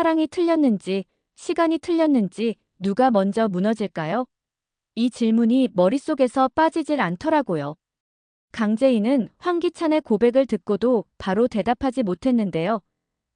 사랑이 틀렸는지, 시간이 틀렸는지 누가 먼저 무너질까요? 이 질문이 머릿속에서 빠지질 않더라고요. 강재인은 황기찬의 고백을 듣고도 바로 대답하지 못했는데요.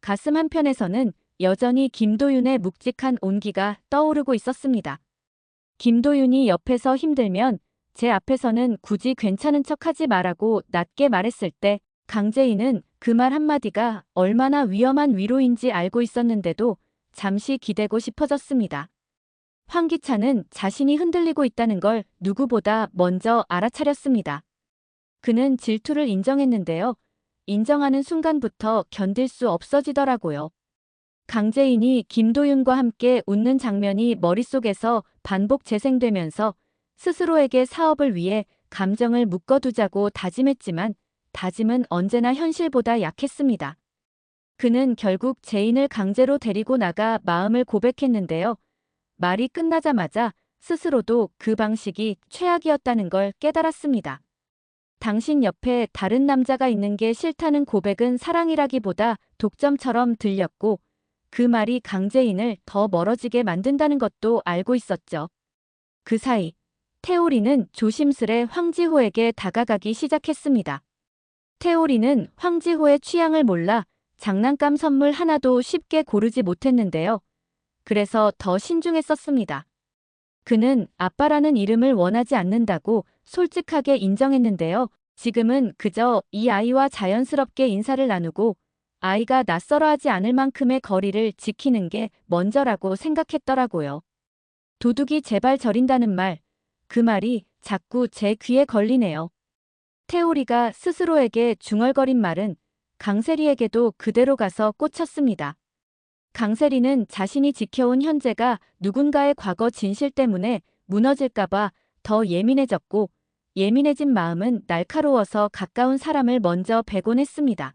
가슴 한편에서는 여전히 김도윤의 묵직한 온기가 떠오르고 있었습니다. 김도윤이 옆에서 힘들면 제 앞에서는 굳이 괜찮은 척하지 말라고 낮게 말했을 때 강재인은 그 말 한마디가 얼마나 위험한 위로인지 알고 있었는데도 잠시 기대고 싶어졌습니다. 황기찬은 자신이 흔들리고 있다는 걸 누구보다 먼저 알아차렸습니다. 그는 질투를 인정했는데요. 인정하는 순간부터 견딜 수 없어지더라고요. 강재인이 김도윤과 함께 웃는 장면이 머릿속에서 반복 재생되면서 스스로에게 사업을 위해 감정을 묶어두자고 다짐했지만 다짐은 언제나 현실보다 약했습니다. 그는 결국 재인을 강제로 데리고 나가 마음을 고백했는데요. 말이 끝나자마자 스스로도 그 방식이 최악이었다는 걸 깨달았습니다. 당신 옆에 다른 남자가 있는 게 싫다는 고백은 사랑이라기보다 독점처럼 들렸고 그 말이 강재인을 더 멀어지게 만든다는 것도 알고 있었죠. 그 사이 태오리는 조심스레 황지호에게 다가가기 시작했습니다. 태오리는 황지호의 취향을 몰라 장난감 선물 하나도 쉽게 고르지 못했는데요. 그래서 더 신중했었습니다. 그는 아빠라는 이름을 원하지 않는다고 솔직하게 인정했는데요. 지금은 그저 이 아이와 자연스럽게 인사를 나누고 아이가 낯설어하지 않을 만큼의 거리를 지키는 게 먼저라고 생각했더라고요. 도둑이 제발 저린다는 말, 그 말이 자꾸 제 귀에 걸리네요. 태오리가 스스로에게 중얼거린 말은 강세리에게도 그대로 가서 꽂혔습니다. 강세리는 자신이 지켜온 현재가 누군가의 과거 진실 때문에 무너질까봐 더 예민해졌고 예민해진 마음은 날카로워서 가까운 사람을 먼저 베곤 했습니다.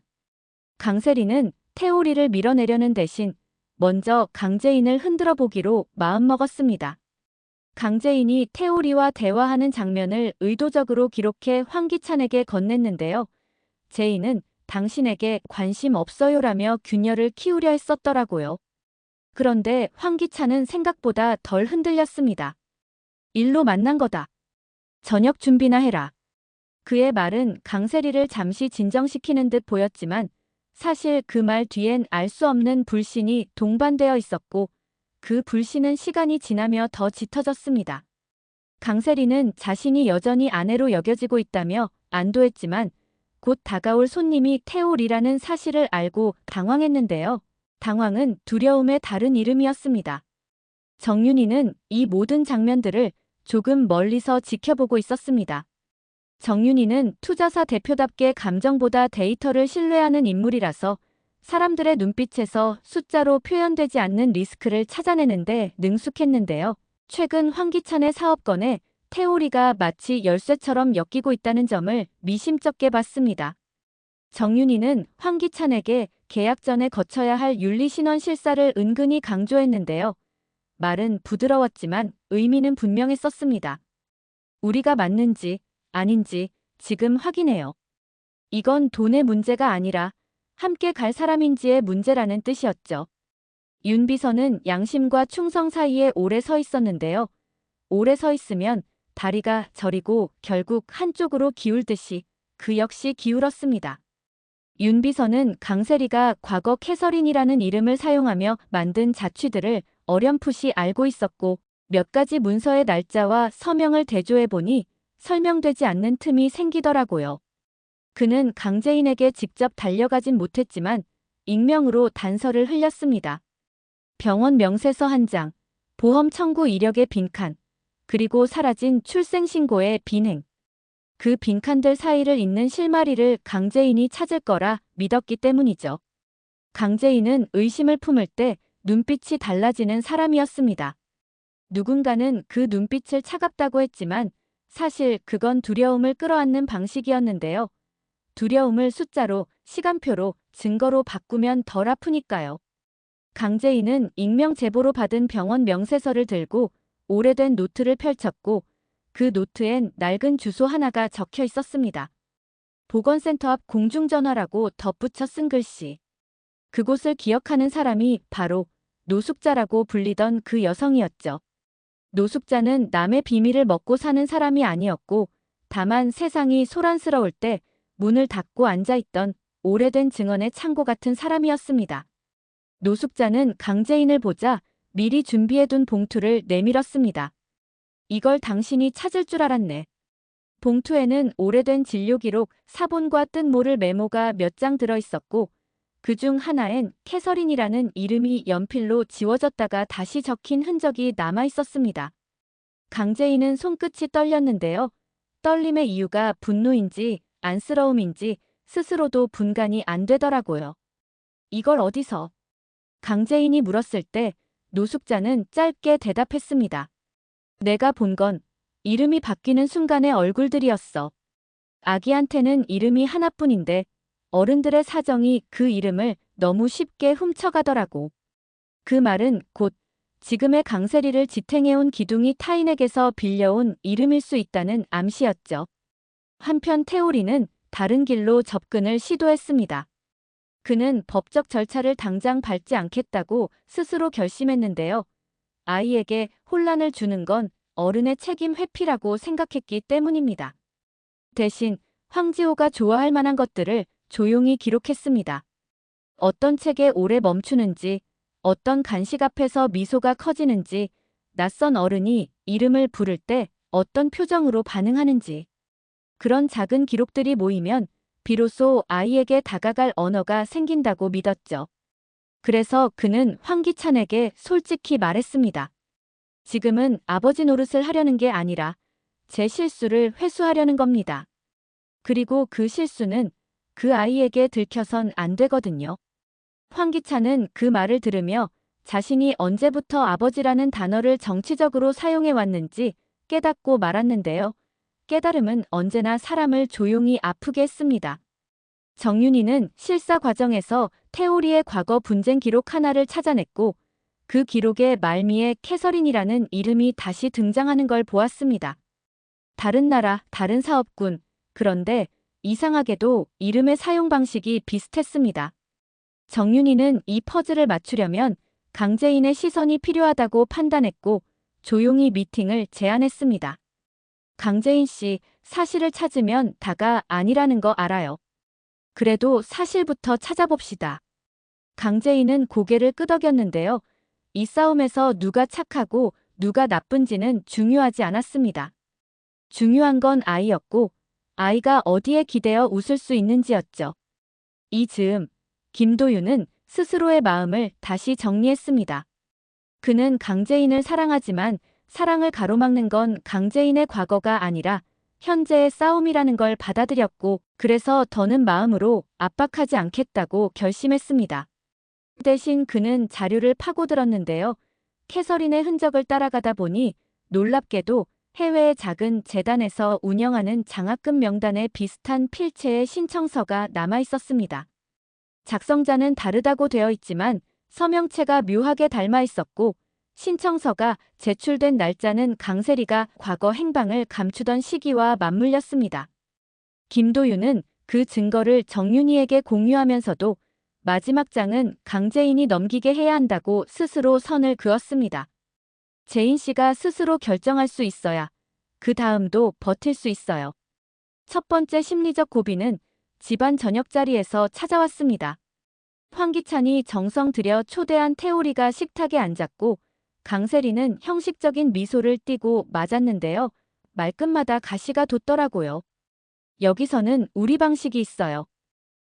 강세리는 태오리를 밀어내려는 대신 먼저 강재인을 흔들어 보기로 마음먹었습니다. 강재인이 태오리와 대화하는 장면을 의도적으로 기록해 황기찬에게 건넸는데요. 재인은 당신에게 관심 없어요라며 균열을 키우려 했었더라고요. 그런데 황기찬은 생각보다 덜 흔들렸습니다. 일로 만난 거다. 저녁 준비나 해라. 그의 말은 강세리를 잠시 진정시키는 듯 보였지만 사실 그 말 뒤엔 알 수 없는 불신이 동반되어 있었고 그 불신은 시간이 지나며 더 짙어졌습니다. 강세리는 자신이 여전히 아내로 여겨지고 있다며 안도했지만 곧 다가올 손님이 태올이라는 사실을 알고 당황했는데요. 당황은 두려움의 다른 이름이었습니다. 정윤희는 이 모든 장면들을 조금 멀리서 지켜보고 있었습니다. 정윤희는 투자사 대표답게 감정보다 데이터를 신뢰하는 인물이라서 사람들의 눈빛에서 숫자로 표현되지 않는 리스크를 찾아내는데 능숙했는데요. 최근 황기찬의 사업건에 태오리가 마치 열쇠처럼 엮이고 있다는 점을 미심쩍게 봤습니다. 정윤희는 황기찬에게 계약 전에 거쳐야 할 윤리신원 실사를 은근히 강조했는데요. 말은 부드러웠지만 의미는 분명했었습니다. 우리가 맞는지 아닌지 지금 확인해요. 이건 돈의 문제가 아니라 함께 갈 사람인지의 문제라는 뜻이었죠. 윤 비서는 양심과 충성 사이에 오래 서 있었는데요. 오래 서 있으면 다리가 저리고 결국 한쪽으로 기울듯이 그 역시 기울었습니다. 윤 비서는 강세리가 과거 캐서린이라는 이름을 사용하며 만든 자취들을 어렴풋이 알고 있었고 몇 가지 문서의 날짜와 서명을 대조해보니 설명되지 않는 틈이 생기더라고요. 그는 강재인에게 직접 달려가진 못했지만 익명으로 단서를 흘렸습니다. 병원 명세서 한 장, 보험 청구 이력의 빈칸, 그리고 사라진 출생신고의 빈행. 그 빈칸들 사이를 잇는 실마리를 강재인이 찾을 거라 믿었기 때문이죠. 강재인은 의심을 품을 때 눈빛이 달라지는 사람이었습니다. 누군가는 그 눈빛을 차갑다고 했지만 사실 그건 두려움을 끌어안는 방식이었는데요. 두려움을 숫자로, 시간표로, 증거로 바꾸면 덜 아프니까요. 강재인은 익명 제보로 받은 병원 명세서를 들고 오래된 노트를 펼쳤고 그 노트엔 낡은 주소 하나가 적혀 있었습니다. 보건센터 앞 공중전화라고 덧붙여 쓴 글씨. 그곳을 기억하는 사람이 바로 노숙자라고 불리던 그 여성이었죠. 노숙자는 남의 비밀을 먹고 사는 사람이 아니었고, 다만 세상이 소란스러울 때 문을 닫고 앉아있던 오래된 증언의 창고 같은 사람이었습니다. 노숙자는 강재인을 보자 미리 준비해둔 봉투를 내밀었습니다. 이걸 당신이 찾을 줄 알았네. 봉투에는 오래된 진료 기록, 사본과 뜬 모를 메모가 몇 장 들어있었고, 그중 하나엔 캐서린이라는 이름이 연필로 지워졌다가 다시 적힌 흔적이 남아있었습니다. 강재인은 손끝이 떨렸는데요. 떨림의 이유가 분노인지 안쓰러움인지 스스로도 분간이 안 되더라고요. 이걸 어디서? 강재인이 물었을 때 노숙자는 짧게 대답했습니다. 내가 본 건 이름이 바뀌는 순간의 얼굴들이었어. 아기한테는 이름이 하나뿐인데 어른들의 사정이 그 이름을 너무 쉽게 훔쳐가더라고. 그 말은 곧 지금의 강세리를 지탱해온 기둥이 타인에게서 빌려온 이름일 수 있다는 암시였죠. 한편 태오리는 다른 길로 접근을 시도했습니다. 그는 법적 절차를 당장 밟지 않겠다고 스스로 결심했는데요. 아이에게 혼란을 주는 건 어른의 책임 회피라고 생각했기 때문입니다. 대신 황지호가 좋아할 만한 것들을 조용히 기록했습니다. 어떤 책에 오래 멈추는지, 어떤 간식 앞에서 미소가 커지는지, 낯선 어른이 이름을 부를 때 어떤 표정으로 반응하는지. 그런 작은 기록들이 모이면 비로소 아이에게 다가갈 언어가 생긴다고 믿었죠. 그래서 그는 황기찬에게 솔직히 말했습니다. 지금은 아버지 노릇을 하려는 게 아니라 제 실수를 회수하려는 겁니다. 그리고 그 실수는 그 아이에게 들켜선 안 되거든요. 황기찬은 그 말을 들으며 자신이 언제부터 아버지라는 단어를 정치적으로 사용해 왔는지 깨닫고 말았는데요. 깨달음은 언제나 사람을 조용히 아프게 했습니다. 정윤희는 실사 과정에서 태오리의 과거 분쟁 기록 하나를 찾아냈고 그 기록의 말미에 캐서린이라는 이름이 다시 등장하는 걸 보았습니다. 다른 나라, 다른 사업군. 그런데 이상하게도 이름의 사용 방식이 비슷했습니다. 정윤희는 이 퍼즐을 맞추려면 강재인의 시선이 필요하다고 판단했고 조용히 미팅을 제안했습니다. 강재인 씨, 사실을 찾으면 다가 아니라는 거 알아요. 그래도 사실부터 찾아봅시다. 강재인은 고개를 끄덕였는데요. 이 싸움에서 누가 착하고 누가 나쁜지는 중요하지 않았습니다. 중요한 건 아이였고 아이가 어디에 기대어 웃을 수 있는지였죠. 이 즈음 김도윤은 스스로의 마음을 다시 정리했습니다. 그는 강재인을 사랑하지만 사랑을 가로막는 건 강재인의 과거가 아니라 현재의 싸움이라는 걸 받아들였고 그래서 더는 마음으로 압박하지 않겠다고 결심했습니다. 대신 그는 자료를 파고들었는데요. 캐서린의 흔적을 따라가다 보니 놀랍게도 해외의 작은 재단에서 운영하는 장학금 명단에 비슷한 필체의 신청서가 남아 있었습니다. 작성자는 다르다고 되어 있지만 서명체가 묘하게 닮아 있었고 신청서가 제출된 날짜는 강세리가 과거 행방을 감추던 시기와 맞물렸습니다. 김도윤은 그 증거를 정윤희에게 공유하면서도 마지막 장은 강재인이 넘기게 해야 한다고 스스로 선을 그었습니다. 재인 씨가 스스로 결정할 수 있어야 그 다음도 버틸 수 있어요. 첫 번째 심리적 고비는 집안 저녁 자리에서 찾아왔습니다. 황기찬이 정성 들여 초대한 태오리가 식탁에 앉았고 강세리는 형식적인 미소를 띠고 맞았는데요. 말끝마다 가시가 돋더라고요. 여기서는 우리 방식이 있어요.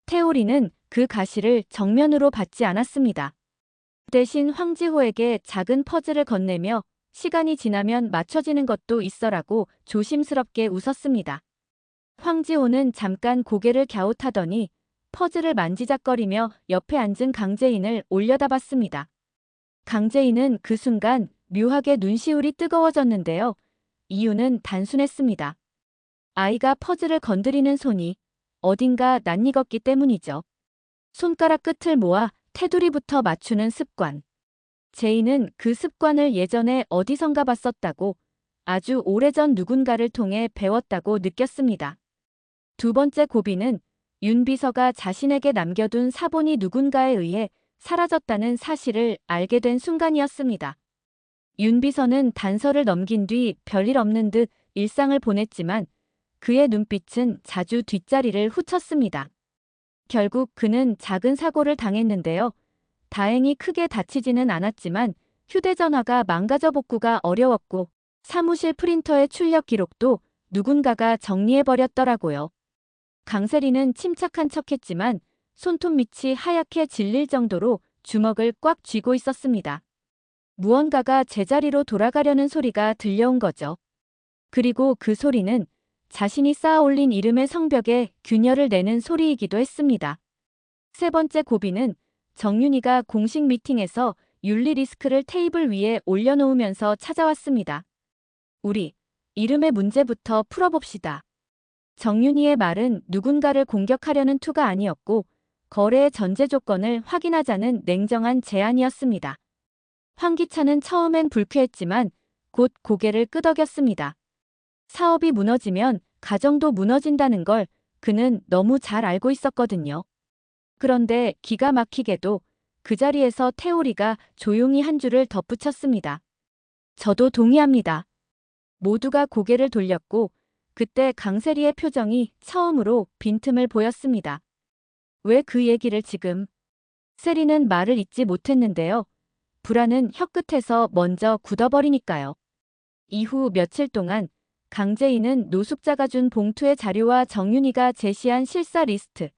태오리는 그 가시를 정면으로 받지 않았습니다. 대신 황지호에게 작은 퍼즐을 건네며 시간이 지나면 맞춰지는 것도 있어라고 조심스럽게 웃었습니다. 황지호는 잠깐 고개를 갸웃하더니 퍼즐을 만지작거리며 옆에 앉은 강재인을 올려다봤습니다. 강재인은 그 순간 묘하게 눈시울이 뜨거워졌는데요. 이유는 단순했습니다. 아이가 퍼즐을 건드리는 손이 어딘가 낯익었기 때문이죠. 손가락 끝을 모아 테두리부터 맞추는 습관. 제인은 그 습관을 예전에 어디선가 봤었다고 아주 오래전 누군가를 통해 배웠다고 느꼈습니다. 두 번째 고비는 윤 비서가 자신에게 남겨둔 사본이 누군가에 의해 사라졌다는 사실을 알게 된 순간이었습니다. 윤 비서는 단서를 넘긴 뒤 별일 없는 듯 일상을 보냈지만 그의 눈빛은 자주 뒷자리를 후쳤습니다. 결국 그는 작은 사고를 당했는데요. 다행히 크게 다치지는 않았지만 휴대전화가 망가져 복구가 어려웠고 사무실 프린터의 출력 기록도 누군가가 정리해버렸더라고요. 강세리는 침착한 척했지만 손톱 밑이 하얗게 질릴 정도로 주먹을 꽉 쥐고 있었습니다. 무언가가 제자리로 돌아가려는 소리가 들려온 거죠. 그리고 그 소리는 자신이 쌓아올린 이름의 성벽에 균열을 내는 소리이기도 했습니다. 세 번째 고비는 정윤이가 공식 미팅에서 윤리 리스크를 테이블 위에 올려놓으면서 찾아왔습니다. 우리 이름의 문제부터 풀어봅시다. 정윤이의 말은 누군가를 공격하려는 투가 아니었고 거래의 전제 조건을 확인하자는 냉정한 제안이었습니다. 황기찬은 처음엔 불쾌했지만 곧 고개를 끄덕였습니다. 사업이 무너지면 가정도 무너진다는 걸 그는 너무 잘 알고 있었거든요. 그런데 기가 막히게도 그 자리에서 태오리가 조용히 한 줄을 덧붙였습니다. 저도 동의합니다. 모두가 고개를 돌렸고 그때 강세리의 표정이 처음으로 빈틈을 보였습니다. 왜 그 얘기를 지금? 세리는 말을 잇지 못했는데요. 불안은 혀끝에서 먼저 굳어버리니까요. 이후 며칠 동안 강재인은 노숙자가 준 봉투의 자료와 정윤이가 제시한 실사 리스트,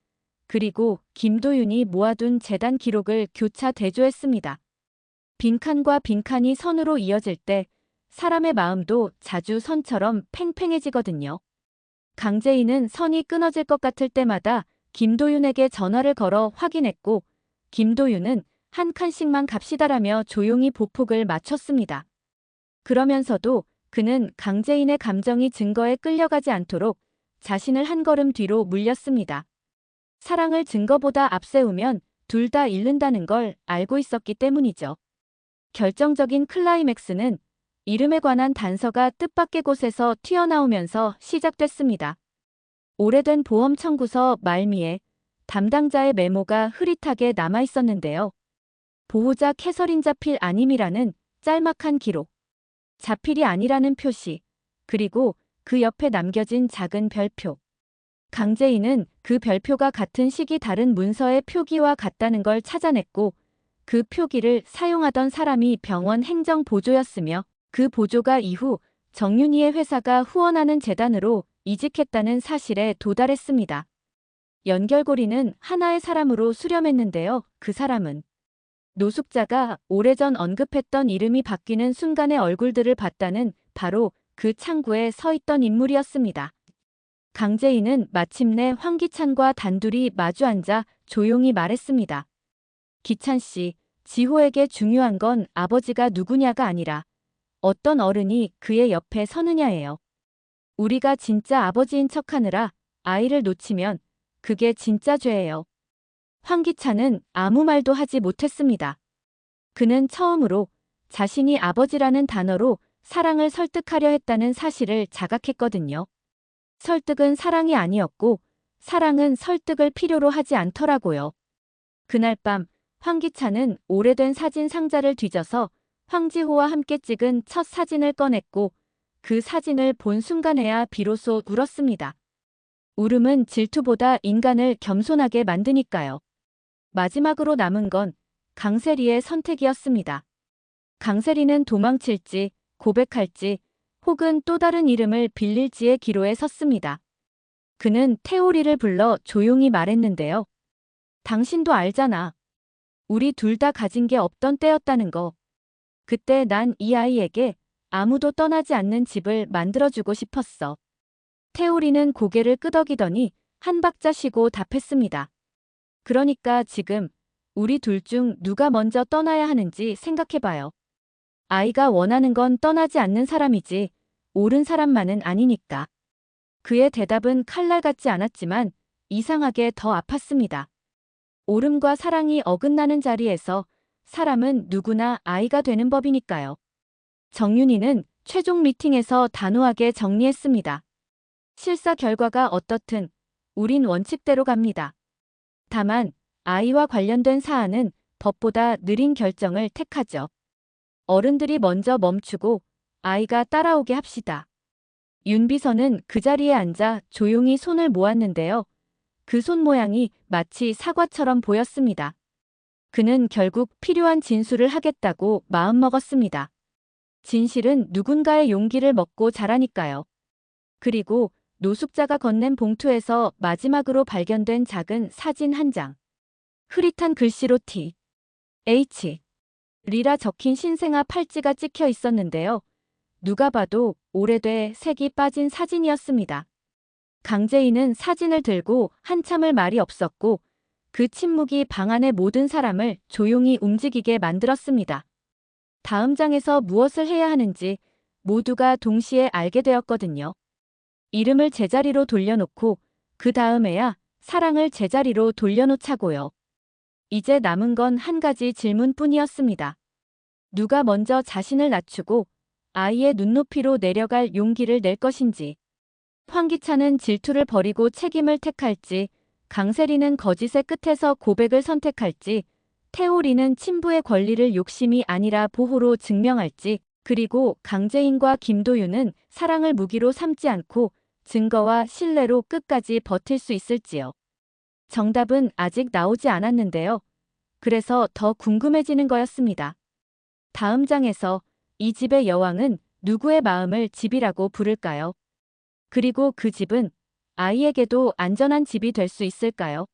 그리고 김도윤이 모아둔 재단 기록을 교차 대조했습니다. 빈칸과 빈칸이 선으로 이어질 때 사람의 마음도 자주 선처럼 팽팽해지거든요. 강재인은 선이 끊어질 것 같을 때마다 김도윤에게 전화를 걸어 확인했고 김도윤은 한 칸씩만 갑시다라며 조용히 보폭을 맞췄습니다. 그러면서도 그는 강재인의 감정이 증거에 끌려가지 않도록 자신을 한 걸음 뒤로 물렸습니다. 사랑을 증거보다 앞세우면 둘 다 잃는다는 걸 알고 있었기 때문이죠. 결정적인 클라이맥스는 이름에 관한 단서가 뜻밖의 곳에서 튀어나오면서 시작됐습니다. 오래된 보험 청구서 말미에 담당자의 메모가 흐릿하게 남아있었는데요. 보호자 캐서린 자필 아님이라는 짤막한 기록, 자필이 아니라는 표시, 그리고 그 옆에 남겨진 작은 별표. 강재인은 그 별표가 같은 시기 다른 문서의 표기와 같다는 걸 찾아냈고 그 표기를 사용하던 사람이 병원 행정보조였으며 그 보조가 이후 정윤희의 회사가 후원하는 재단으로 이직했다는 사실에 도달했습니다. 연결고리는 하나의 사람으로 수렴했는데요. 그 사람은 노숙자가 오래전 언급했던 이름이 바뀌는 순간의 얼굴들을 봤다는 바로 그 창구에 서 있던 인물이었습니다. 강재인은 마침내 황기찬과 단둘이 마주 앉아 조용히 말했습니다. 기찬 씨, 지호에게 중요한 건 아버지가 누구냐가 아니라 어떤 어른이 그의 옆에 서느냐예요. 우리가 진짜 아버지인 척하느라 아이를 놓치면 그게 진짜 죄예요. 황기찬은 아무 말도 하지 못했습니다. 그는 처음으로 자신이 아버지라는 단어로 사랑을 설득하려 했다는 사실을 자각했거든요. 설득은 사랑이 아니었고 사랑은 설득을 필요로 하지 않더라고요. 그날 밤 황기찬은 오래된 사진 상자를 뒤져서 황지호와 함께 찍은 첫 사진을 꺼냈고 그 사진을 본 순간에야 비로소 울었습니다. 울음은 질투보다 인간을 겸손하게 만드니까요. 마지막으로 남은 건 강세리의 선택이었습니다. 강세리는 도망칠지, 고백할지, 혹은 또 다른 이름을 빌릴지의 기로에 섰습니다. 그는 태오리를 불러 조용히 말했는데요. 당신도 알잖아. 우리 둘 다 가진 게 없던 때였다는 거. 그때 난 이 아이에게 아무도 떠나지 않는 집을 만들어주고 싶었어. 태오리는 고개를 끄덕이더니 한 박자 쉬고 답했습니다. 그러니까 지금 우리 둘 중 누가 먼저 떠나야 하는지 생각해봐요. 아이가 원하는 건 떠나지 않는 사람이지 옳은 사람만은 아니니까. 그의 대답은 칼날 같지 않았지만 이상하게 더 아팠습니다. 옳음과 사랑이 어긋나는 자리에서 사람은 누구나 아이가 되는 법이니까요. 정윤희는 최종 미팅에서 단호하게 정리했습니다. 실사 결과가 어떻든 우린 원칙대로 갑니다. 다만 아이와 관련된 사안은 법보다 느린 결정을 택하죠. 어른들이 먼저 멈추고 아이가 따라오게 합시다. 윤비서는 그 자리에 앉아 조용히 손을 모았는데요. 그 손 모양이 마치 사과처럼 보였습니다. 그는 결국 필요한 진술을 하겠다고 마음먹었습니다. 진실은 누군가의 용기를 먹고 자라니까요. 그리고 노숙자가 건넨 봉투에서 마지막으로 발견된 작은 사진 한 장. 흐릿한 글씨로 T. H. 리라 적힌 신생아 팔찌가 찍혀 있었는데요. 누가 봐도 오래돼 색이 빠진 사진이었습니다. 강재인은 사진을 들고 한참을 말이 없었고 그 침묵이 방 안의 모든 사람을 조용히 움직이게 만들었습니다. 다음 장에서 무엇을 해야 하는지 모두가 동시에 알게 되었거든요. 이름을 제자리로 돌려놓고 그 다음에야 사랑을 제자리로 돌려놓자고요. 이제 남은 건 한 가지 질문뿐이었습니다. 누가 먼저 자신을 낮추고 아이의 눈높이로 내려갈 용기를 낼 것인지. 황기찬은 질투를 버리고 책임을 택할지, 강세리는 거짓의 끝에서 고백을 선택할지, 태호리는 친부의 권리를 욕심이 아니라 보호로 증명할지, 그리고 강재인과 김도윤은 사랑을 무기로 삼지 않고 증거와 신뢰로 끝까지 버틸 수 있을지요. 정답은 아직 나오지 않았는데요. 그래서 더 궁금해지는 거였습니다. 다음 장에서 이 집의 여왕은 누구의 마음을 집이라고 부를까요? 그리고 그 집은 아이에게도 안전한 집이 될 수 있을까요?